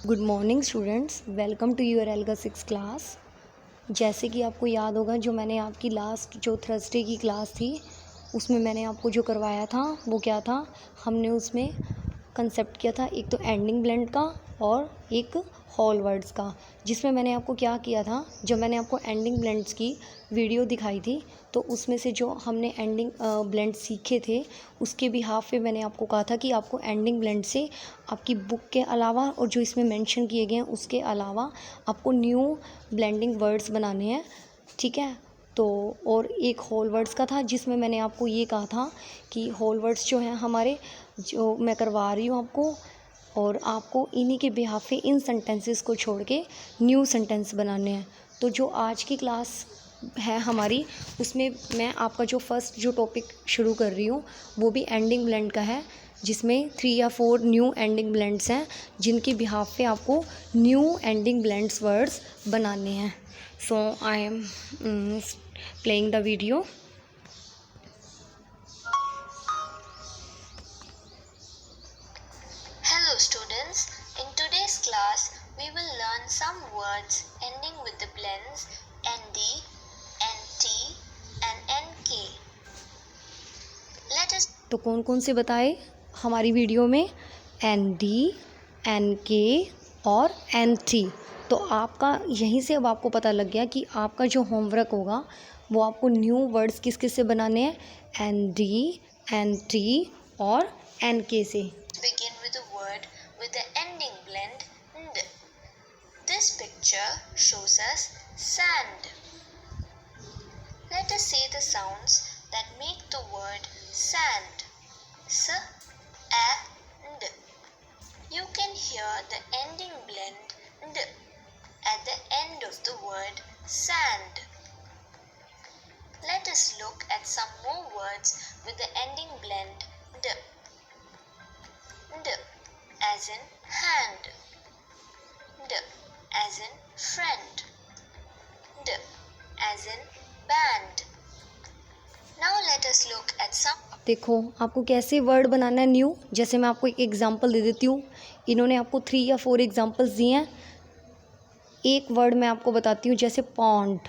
Good morning students, welcome to your एल्गा 6 class. जैसे कि आपको याद होगा, जो मैंने आपकी लास्ट जो थर्सडे की क्लास थी उसमें मैंने आपको जो करवाया था वो क्या था, हमने उसमें कंसेप्ट किया था एक तो एंडिंग ब्लेंड का और एक होल वर्ड्स का। जिसमें मैंने आपको क्या किया था, जब मैंने आपको एंडिंग ब्लेंड्स की वीडियो दिखाई थी तो उसमें से जो हमने एंडिंग ब्लेंड सीखे थे उसके बिहाफ पे मैंने आपको कहा था कि आपको एंडिंग ब्लेंड से आपकी बुक के अलावा और जो इसमें मेंशन किए गए हैं उसके अलावा आपको न्यू ब्लेंडिंग वर्ड्स बनाने हैं। ठीक है, तो और एक होल वर्ड्स का था जिसमें मैंने आपको ये कहा था कि होल वर्ड्स जो हैं हमारे, जो मैं करवा रही हूँ आपको, और आपको इन्हीं के बिहाफ पे इन सेंटेंसेस को छोड़ के न्यू सेंटेंस बनाने हैं। तो जो आज की क्लास है हमारी, उसमें मैं आपका जो फर्स्ट जो टॉपिक शुरू कर रही हूँ वो भी एंडिंग ब्लेंड का है, जिसमें 3 या 4 न्यू एंडिंग ब्लेंड्स हैं जिनके बिहाफ पे आपको न्यू एंडिंग ब्लेंड्स वर्ड्स बनाने हैं। So I am playing the video. Hello students, in today's class we will learn some words ending with the blends ND, NT and NK. Let us तो कौन कौन से बताए हमारी वीडियो में? ND, NK और NT। तो आपका यहीं से अब आपको पता लग गया कि आपका जो होमवर्क होगा वो आपको न्यू वर्ड्स किस किस से बनाने हैं, ND, NT और NK से। begin with a word with the ending blend ND. This picture shows us sand. Let us say the sounds that make the word sand. S, A, D. You can hear the ending blend D at the end of the word sand. Let us look at some more words with the ending blend D. D as in hand. D as in friend. D as in band. Now let us look at some. देखो आपको कैसे word बनाना है new, जैसे मैं आपको एक example दे देती हूँ। इन्होंने आपको 3 या 4 एग्जांपल्स दिए हैं। एक वर्ड मैं आपको बताती हूँ, जैसे पॉन्ड,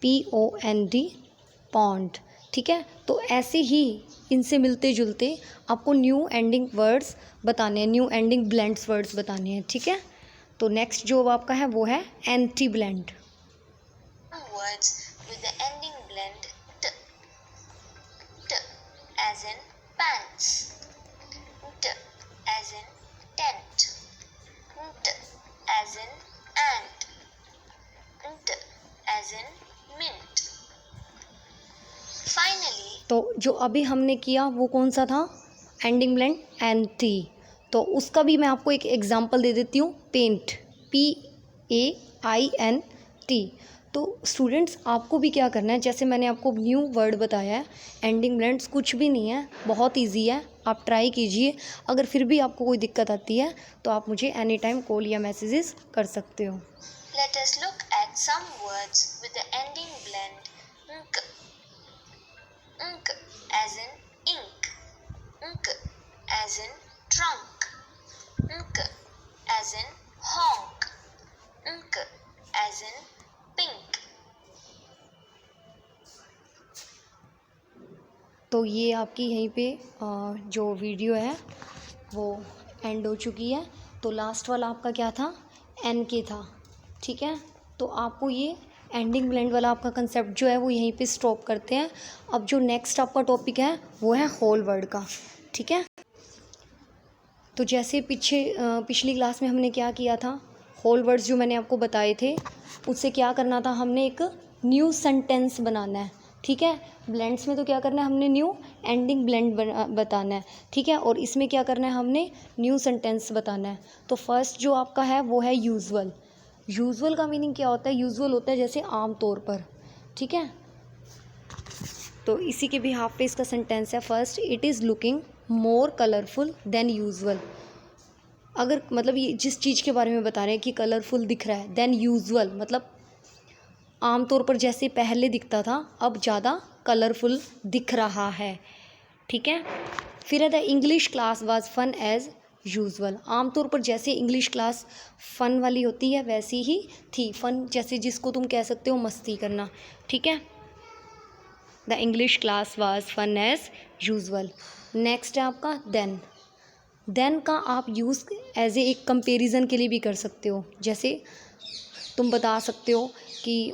POND, पॉन्ड। ठीक है, तो ऐसे ही इनसे मिलते जुलते आपको न्यू एंडिंग वर्ड्स बताने हैं, न्यू एंडिंग ब्लेंड्स वर्ड्स बताने हैं। ठीक है, तो नेक्स्ट जो आपका है वो है anti blend. Words with the ending blend T. T as in pants. T as in tent. T as in ant. T as in mint. Finally, तो जो अभी हमने किया वो कौन सा था, एंडिंग ब्लेंड एंटी। तो उसका भी मैं आपको एक एग्जांपल दे देती हूँ, पेंट, PAINT। तो स्टूडेंट्स आपको भी क्या करना है, जैसे मैंने आपको न्यू वर्ड बताया है, एंडिंग ब्लेंड्स कुछ भी नहीं है, बहुत इजी है, आप ट्राई कीजिए। अगर फिर भी आपको कोई दिक्कत आती है तो आप मुझे एनी टाइम कॉल या मैसेजेस कर सकते हो। let us look at some words with the ending blend nk. Nk as in ink. Nk as in trunk. Nk as in honk. Nk as in pink. तो ये आपकी यहीं पे जो वीडियो है वो एंड हो चुकी है। तो लास्ट वाला आपका क्या था, NK था। ठीक है, तो आपको ये एंडिंग ब्लेंड वाला आपका कंसेप्ट जो है वो यहीं पे स्टॉप करते हैं। अब जो नेक्स्ट आपका टॉपिक है वो है होल वर्ड का। ठीक है, तो जैसे पिछली क्लास में हमने क्या किया था, होल वर्ड्स जो मैंने आपको बताए थे उससे क्या करना था, हमने एक न्यू सेंटेंस बनाना है। ठीक है, ब्लेंड्स में तो क्या करना है, हमने न्यू एंडिंग ब्लेंड बताना है। ठीक है, और इसमें क्या करना है, हमने न्यू सेंटेंस बताना है। तो फर्स्ट जो आपका है वो है यूजुअल। यूजुअल का मीनिंग क्या होता है, यूजुअल होता है जैसे आम तौर पर। ठीक है, तो इसी के भी हाफ पे इसका सेंटेंस है, first it is looking more colourful than usual. अगर मतलब ये जिस चीज़ के बारे में बता रहे हैं कि कलरफुल दिख रहा है, देन यूजुअल मतलब आमतौर पर जैसे पहले दिखता था अब ज़्यादा कलरफुल दिख रहा है। ठीक है, फिर है the English class was fun as usual. आमतौर पर जैसे इंग्लिश क्लास फ़न वाली होती है वैसी ही थी, फ़न जैसे जिसको तुम कह सकते हो मस्ती करना, ठीक है। The English class was fun as usual. Next है आपका देन। देन का आप यूज़ एज ए एक कंपेरिज़न के लिए भी कर सकते हो। जैसे तुम बता सकते हो कि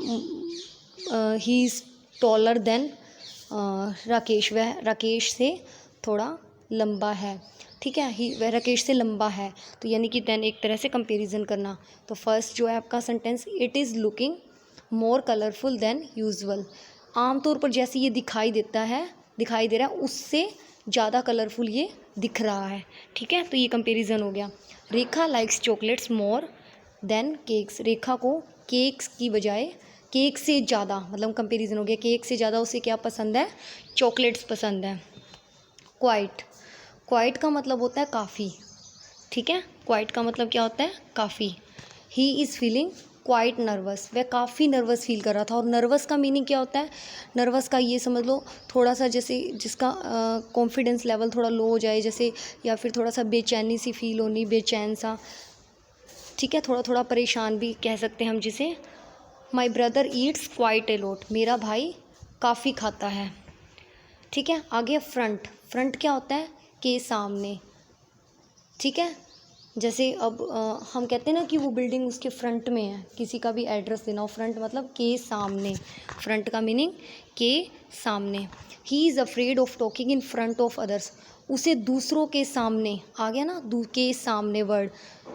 he is taller than Rakesh, वह राकेश से थोड़ा लंबा है, ठीक है। वह राकेश से लंबा है, तो यानी कि देन एक तरह से कंपैरिजन करना। तो फर्स्ट जो है आपका sentence, it is looking more colourful than usual. आमतौर पर जैसे ये दिखाई दे रहा है उससे ज़्यादा कलरफुल ये दिख रहा है, ठीक है। तो ये कंपैरिजन हो गया। Rekha likes chocolates more than cakes. Rekha को केक्स की बजाय केक से ज़्यादा, मतलब कंपैरिजन हो गया, केक से ज़्यादा उसे क्या पसंद है, चॉकलेट्स पसंद है। क्वाइट, क्वाइट का मतलब होता है काफ़ी, ठीक है। क्वाइट का मतलब क्या होता है, काफ़ी। He is feeling quite nervous, वह काफ़ी नर्वस फील कर रहा था। और नर्वस का मीनिंग क्या होता है, नर्वस का ये समझ लो थोड़ा सा जैसे जिसका कॉन्फिडेंस लेवल थोड़ा लो हो जाए, जैसे या फिर थोड़ा सा बेचैनी सी फील होनी, बेचैन सा, ठीक है, थोड़ा थोड़ा परेशान भी कह सकते हैं हम जिसे। My brother Yeats quite a lot, मेरा भाई काफ़ी खाता है, ठीक है। आगे फ्रंट, फ्रंट क्या होता है, के सामने, ठीक है। जैसे अब हम कहते हैं ना कि वो बिल्डिंग उसके फ्रंट में है, किसी का भी एड्रेस देना हो, फ्रंट मतलब के सामने, फ्रंट का मीनिंग के सामने। He is afraid of talking in front of others, उसे दूसरों के सामने, आ गया ना के सामने वर्ड,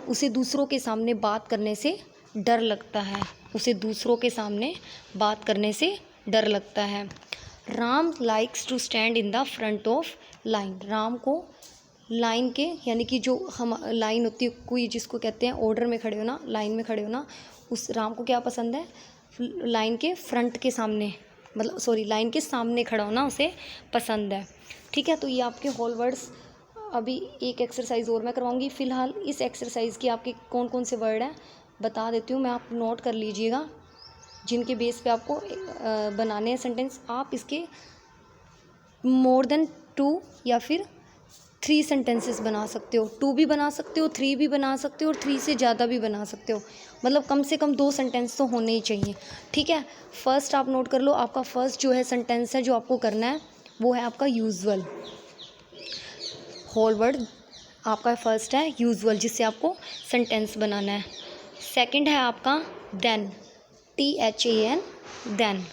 उसे दूसरों के सामने बात करने से डर लगता है, उसे दूसरों के सामने बात करने से डर लगता है। Ram likes to stand in the front of line, Ram को लाइन के, यानी कि जो हम लाइन होती है कोई जिसको कहते हैं ऑर्डर में खड़े होना, लाइन में खड़े होना, उस राम को क्या पसंद है, लाइन के फ्रंट के सामने, मतलब सॉरी लाइन के सामने खड़ा होना उसे पसंद है, ठीक है। तो ये आपके होल वर्ड्स। अभी एक एक्सरसाइज और मैं करवाऊंगी। फ़िलहाल इस एक्सरसाइज की आपके कौन कौन से वर्ड हैं बता देती हूँ मैं, आप नोट कर लीजिएगा, जिनके बेस पे आपको बनाने हैं सेंटेंस। आप इसके मोर देन 2 या फिर 3 सेंटेंसेस बना सकते हो, 2 भी बना सकते हो, 3 भी बना सकते हो और 3 से ज़्यादा भी बना सकते हो, मतलब कम से कम 2 सेंटेंस तो होने ही चाहिए, ठीक है। फर्स्ट आप नोट कर लो, आपका फर्स्ट जो है सेंटेंस है जो आपको करना है वो है आपका यूजुअल। होल वर्ड आपका फर्स्ट है यूजुअल, जिससे आपको सेंटेंस बनाना है। सेकंड है आपका देन, THAN, देन।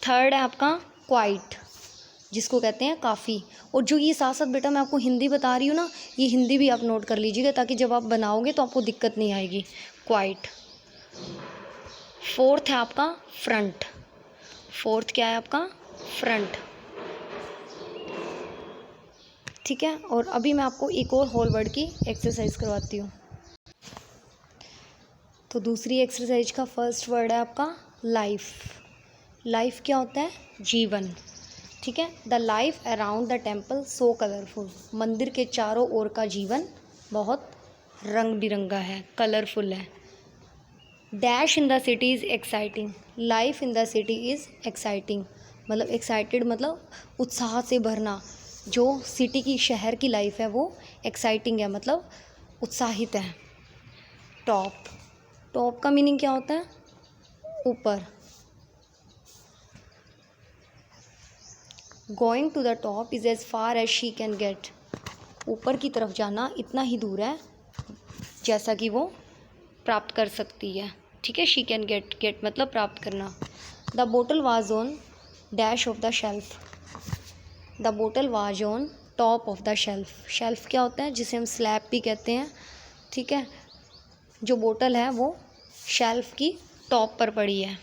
थर्ड है आपका क्वाइट, जिसको कहते हैं काफ़ी। और जो ये साथ साथ बेटा मैं आपको हिंदी बता रही हूँ ना, ये हिंदी भी आप नोट कर लीजिएगा ताकि जब आप बनाओगे तो आपको दिक्कत नहीं आएगी। क्वाइट। फोर्थ है आपका फ्रंट, फोर्थ क्या है आपका, फ्रंट, ठीक है। और अभी मैं आपको एक और होल वर्ड की एक्सरसाइज करवाती हूँ। तो दूसरी एक्सरसाइज का फर्स्ट वर्ड है आपका लाइफ। लाइफ क्या होता है, जीवन, ठीक है। The life around the temple so colourful, मंदिर के चारों ओर का जीवन बहुत रंग बिरंगा है, कलरफुल है। Dash in the city is exciting, life in the city is exciting, मतलब एक्साइटेड मतलब उत्साह से भरना, जो सिटी की शहर की लाइफ है वो एक्साइटिंग है, मतलब उत्साहित है। टॉप, टॉप का मीनिंग क्या होता है, ऊपर। Going to the top is as far as she can get, ऊपर की तरफ जाना इतना ही दूर है जैसा कि वो प्राप्त कर सकती है, ठीक है। शी कैन गेट, गेट मतलब प्राप्त करना। The bottle was on dash of the shelf, the bottle was on top of the shelf, shelf क्या होता है, जिसे हम स्लैब भी कहते हैं, ठीक है। जो बोतल है वो शेल्फ की टॉप पर पड़ी है।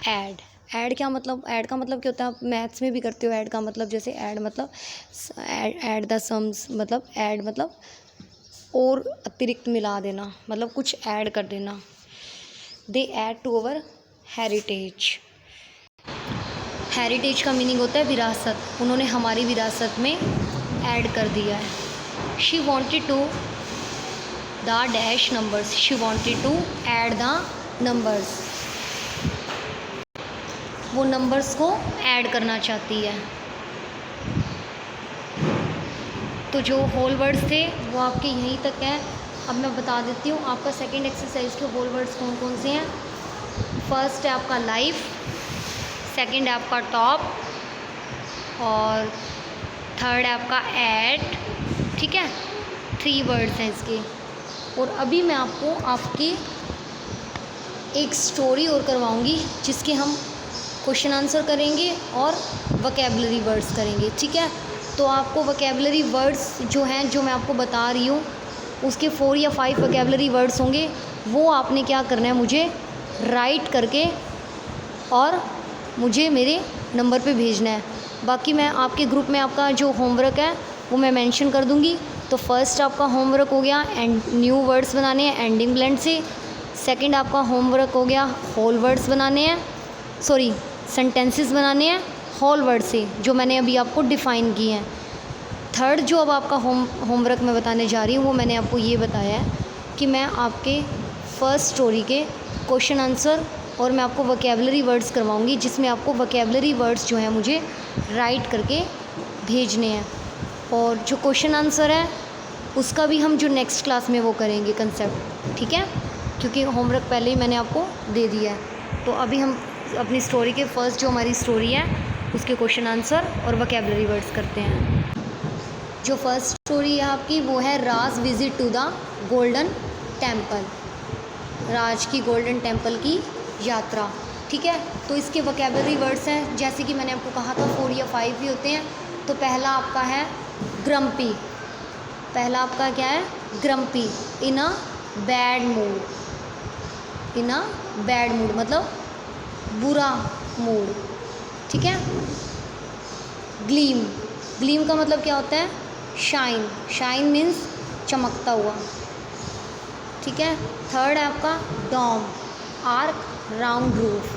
ऐड, ऐड क्या मतलब, ऐड का मतलब क्या होता है, आप मैथ्स में भी करते हो ऐड का मतलब, जैसे ऐड मतलब ऐड द सम्स, मतलब ऐड मतलब और अतिरिक्त मिला देना, मतलब कुछ ऐड कर देना। They add to our heritage, heritage का मीनिंग होता है विरासत, उन्होंने हमारी विरासत में ऐड कर दिया है। She wanted to the dash numbers, she wanted to add the numbers, वो नंबर्स को ऐड करना चाहती है। तो जो होल वर्ड्स थे वो आपके यहीं तक हैं। अब मैं बता देती हूँ आपका सेकंड एक्सरसाइज के होल वर्ड्स कौन कौन से हैं। फर्स्ट है आपका लाइफ, सेकंड है आपका टॉप और थर्ड है आपका एट, ठीक है। 3 वर्ड्स हैं इसके। और अभी मैं आपको आपकी एक स्टोरी और करवाऊंगी जिसके हम क्वेश्चन आंसर करेंगे और वोकैबुलरी वर्ड्स करेंगे, ठीक है। तो आपको वोकैबुलरी वर्ड्स जो हैं, जो मैं आपको बता रही हूँ, उसके 4 या 5 वोकैबुलरी वर्ड्स होंगे। वो आपने क्या करना है, मुझे राइट करके और मुझे मेरे नंबर पे भेजना है। बाकी मैं आपके ग्रुप में आपका जो होमवर्क है वो मैं मेंशन कर दूँगी। तो फर्स्ट आपका होमवर्क हो गया एंड न्यू वर्ड्स बनाने हैं एंडिंग ब्लेंड से। सेकंड आपका होमवर्क हो गया होल वर्ड्स बनाने हैं, सॉरी सेंटेंसेस बनाने हैं होल वर्ड से, जो मैंने अभी आपको डिफ़ाइन किए हैं। थर्ड जो अब आपका होमवर्क मैं बताने जा रही हूँ वो मैंने आपको ये बताया है कि मैं आपके फर्स्ट स्टोरी के क्वेश्चन आंसर और मैं आपको वोकैबुलरी वर्ड्स करवाऊँगी, जिसमें आपको वोकैबुलरी वर्ड्स जो हैं मुझे राइट करके भेजने हैं। और जो क्वेश्चन आंसर है उसका भी हम जो नेक्स्ट क्लास में वो करेंगे कंसेप्ट, ठीक है, क्योंकि होमवर्क पहले ही मैंने आपको दे दिया है। तो अभी हम अपनी स्टोरी के फर्स्ट जो हमारी स्टोरी है उसके क्वेश्चन आंसर और वोकैबुलरी वर्ड्स करते हैं। जो फर्स्ट स्टोरी है आपकी वो है Raj visit to the Golden Temple, Raj की गोल्डन टेम्पल की यात्रा, ठीक है। तो इसके वोकैबुलरी वर्ड्स हैं, जैसे कि मैंने आपको कहा था 4 या 5 भी होते हैं। तो पहला आपका है ग्रम्पी, पहला आपका क्या है, grumpy, in a bad mood, in a bad mood मतलब बुरा मूड, ठीक है। ग्लीम, ग्लीम का मतलब क्या होता है, शाइन, शाइन मीन्स चमकता हुआ, ठीक है। थर्ड है आपका डॉम, आर्क राउंड रूफ,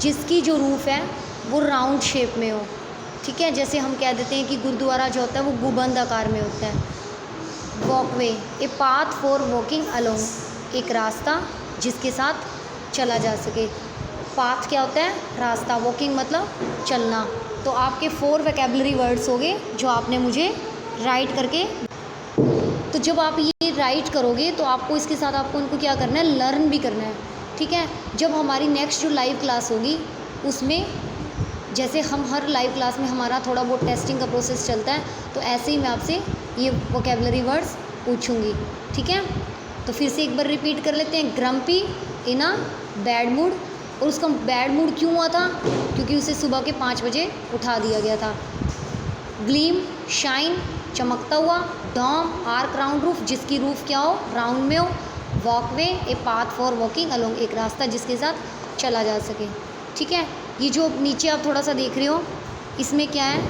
जिसकी जो रूफ है वो राउंड शेप में हो, ठीक है। जैसे हम कह देते हैं कि गुरुद्वारा जो होता है वो गुंबद आकार में होता है। Walkway, a path for walking along, एक रास्ता जिसके साथ चला जा सके। पाथ क्या होता है, रास्ता, वॉकिंग मतलब चलना। तो आपके 4 वोकैबुलरी वर्ड्स हो गए जो आपने मुझे राइट करके, तो जब आप ये राइट करोगे तो आपको इसके साथ आपको उनको क्या करना है, लर्न भी करना है, ठीक है। जब हमारी नेक्स्ट जो लाइव क्लास होगी उसमें, जैसे हम हर लाइव क्लास में हमारा थोड़ा बहुत टेस्टिंग का प्रोसेस चलता है, तो ऐसे ही मैं आपसे ये वोकैबुलरी वर्ड्स पूछूंगी, ठीक है। तो फिर से एक बार रिपीट कर लेते हैं। Grumpy, in a bad mood, और उसका बैड मूड क्यों हुआ था, क्योंकि उसे सुबह के 5 बजे उठा दिया गया था। ग्लीम, शाइन, चमकता हुआ। डॉम, आर्क राउंड रूफ, जिसकी रूफ क्या हो, राउंड में हो। Walkway, a path for walking along, एक रास्ता जिसके साथ चला जा सके, ठीक है। ये जो नीचे आप थोड़ा सा देख रहे हो इसमें क्या है,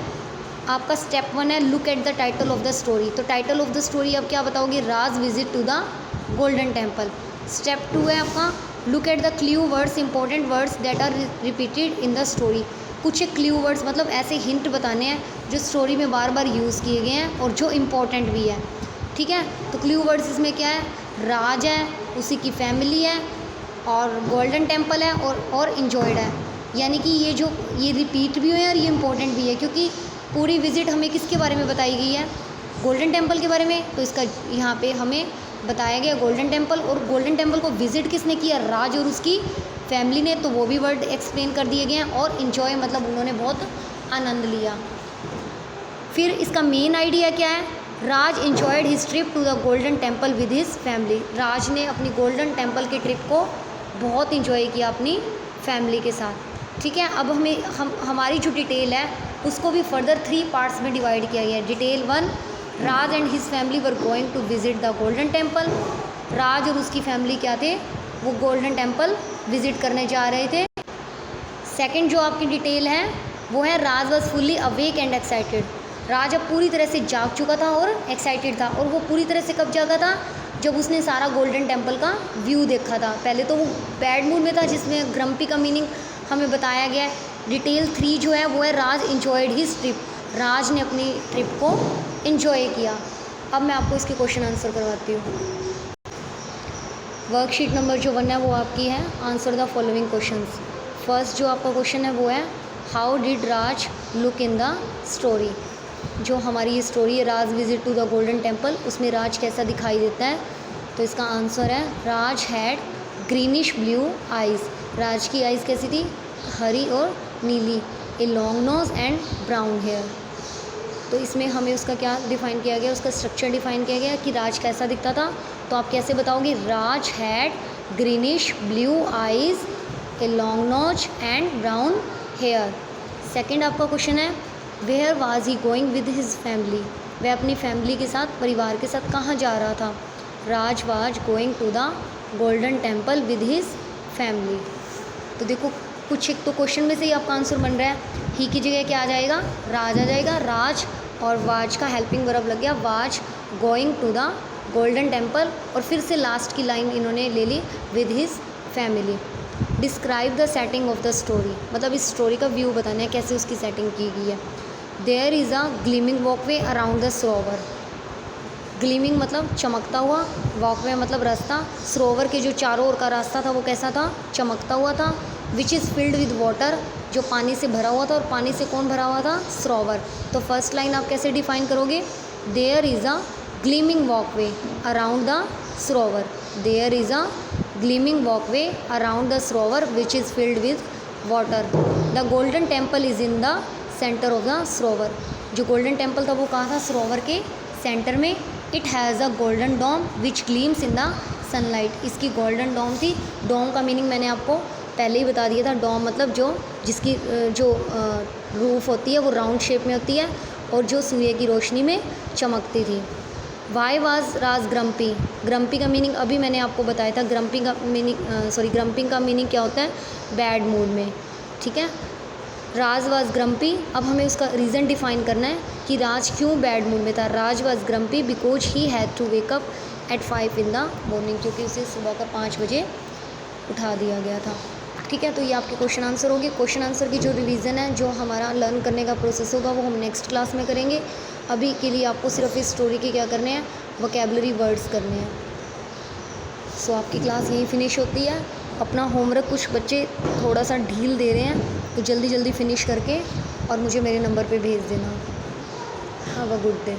आपका स्टेप 1 है look at the title of the story. तो टाइटल ऑफ द स्टोरी आप क्या बताओगे, Raj visit to the Golden Temple. Step 2 है आपका look at the clue words, important words that are repeated in the story. कुछ clue words मतलब ऐसे hint बताने हैं जो स्टोरी में बार बार यूज़ किए गए हैं और जो इम्पोर्टेंट भी है, ठीक है। तो क्ल्यू वर्ड्स इसमें क्या है, राज है, उसी की फैमिली है और गोल्डन टेम्पल है और इन्जॉयड है। यानी कि ये रिपीट भी हुए हैं और ये इम्पोर्टेंट भी है, क्योंकि पूरी विज़िट हमें किसके बारे में बताई गई है, गोल्डन टेम्पल के बारे में। तो इसका यहाँ पे हमें बताया गया गोल्डन टेम्पल, और गोल्डन टेम्पल को विज़िट किसने किया, राज और उसकी फैमिली ने। तो वो भी वर्ड एक्सप्लेन कर दिए गए हैं। और इन्जॉय मतलब उन्होंने बहुत आनंद लिया। फिर इसका मेन आइडिया क्या है, Raj enjoyed his trip to the Golden Temple with his family. Raj ने अपनी गोल्डन टेम्पल के ट्रिप को बहुत इन्जॉय किया अपनी फैमिली के साथ, ठीक है। अब हमारी जो डिटेल है उसको भी फर्दर 3 पार्ट्स में डिवाइड किया गया है। Detail 1, Raj and his family were going to visit the Golden Temple. Raj और उसकी फैमिली क्या थे, वो गोल्डन टेम्पल विजिट करने जा रहे थे। सेकंड जो आपकी डिटेल है वो है Raj was fully awake and excited. Raj अब पूरी तरह से जाग चुका था और एक्साइटेड था। और वो पूरी तरह से कब जागा था, जब उसने सारा गोल्डन टेम्पल का व्यू देखा था। पहले तो वो बैड मूड में था, जिसमें ग्रम्पी का मीनिंग हमें बताया गया है। डिटेल 3 जो है वो है राज इन्जॉयड हिज ट्रिप। राज ने अपनी ट्रिप को इन्जॉय किया। अब मैं आपको इसके क्वेश्चन आंसर करवाती हूँ। वर्कशीट नंबर जो 1 है वो आपकी है answer the following questions. First जो आपका क्वेश्चन है वो है how did Raj look in the story. जो हमारी ये स्टोरी है Raj visit to the Golden Temple, उसमें राज कैसा दिखाई देता है? तो इसका आंसर है Raj had greenish blue eyes. Raj की आइज़ कैसी थी? हरी और नीली। A long nose and brown hair. तो इसमें हमें उसका क्या डिफ़ाइन किया गया? उसका स्ट्रक्चर डिफ़ाइन किया गया कि राज कैसा दिखता था। तो आप कैसे बताओगे? Raj had greenish blue eyes, a long nose and brown hair. Second आपका क्वेश्चन है where was he going with his family. वह अपनी फैमिली के साथ, परिवार के साथ कहाँ जा रहा था? Raj was going to the Golden Temple with his family. तो देखो कुछ एक तो क्वेश्चन में से ही आपका आंसर बन रहा है। ही की जगह क्या आ जाएगा? राज आ जाएगा। राज और वाज का हेल्पिंग वर्ब लग गया, was going to the Golden Temple. और फिर से लास्ट की लाइन इन्होंने ले ली with his family. Describe the setting of the story, मतलब इस स्टोरी का व्यू बताना है कैसे उसकी सेटिंग की गई है। There is a gleaming walkway around the sarovar. Gleaming मतलब चमकता हुआ, वॉकवे मतलब रास्ता। सरोवर के जो चारों ओर का रास्ता था वो कैसा था? चमकता हुआ था। विच इज़ फिल्ड विद वाटर, जो पानी से भरा हुआ था। और पानी से कौन भरा हुआ था? सरोवर। तो फर्स्ट लाइन आप कैसे डिफाइन करोगे? There is a gleaming walkway around the sarovar. There is a gleaming walkway around the sarovar which is filled with water. The Golden Temple is in the centre of the sarovar. जो golden temple था वो कहाँ था? सरोवर के centre में। It has a golden dome which gleams in the sunlight. इसकी golden dome थी। Dome का मीनिंग मैंने आपको पहले ही बता दिया था। डोम मतलब जिसकी रूफ होती है वो राउंड शेप में होती है और जो सूर्य की रोशनी में चमकती थी। Why was Raj grumpy. Grumpy का मीनिंग अभी मैंने आपको बताया था। ग्रम्पिंग का मीनिंग क्या होता है? बैड मूड में। ठीक है। राज वाज ग्रम्पी। अब हमें उसका रीज़न डिफ़ाइन करना है कि राज क्यों बैड मूड में था। Raj was grumpy because he had to wake up at 5 in the morning, क्योंकि उसे सुबह का 5 बजे उठा दिया गया था। ठीक है। तो ये आपके क्वेश्चन आंसर होगी। क्वेश्चन आंसर की जो रिवीजन है, जो हमारा लर्न करने का प्रोसेस होगा, वो हम नेक्स्ट क्लास में करेंगे। अभी के लिए आपको सिर्फ इस स्टोरी के क्या करने हैं? वोकैबुलरी वर्ड्स करने हैं। सो आपकी क्लास यहीं फिनिश होती है। अपना होमवर्क कुछ बच्चे थोड़ा सा ढील दे रहे हैं, तो जल्दी जल्दी फिनिश करके और मुझे मेरे नंबर पे भेज देना। Have a good day.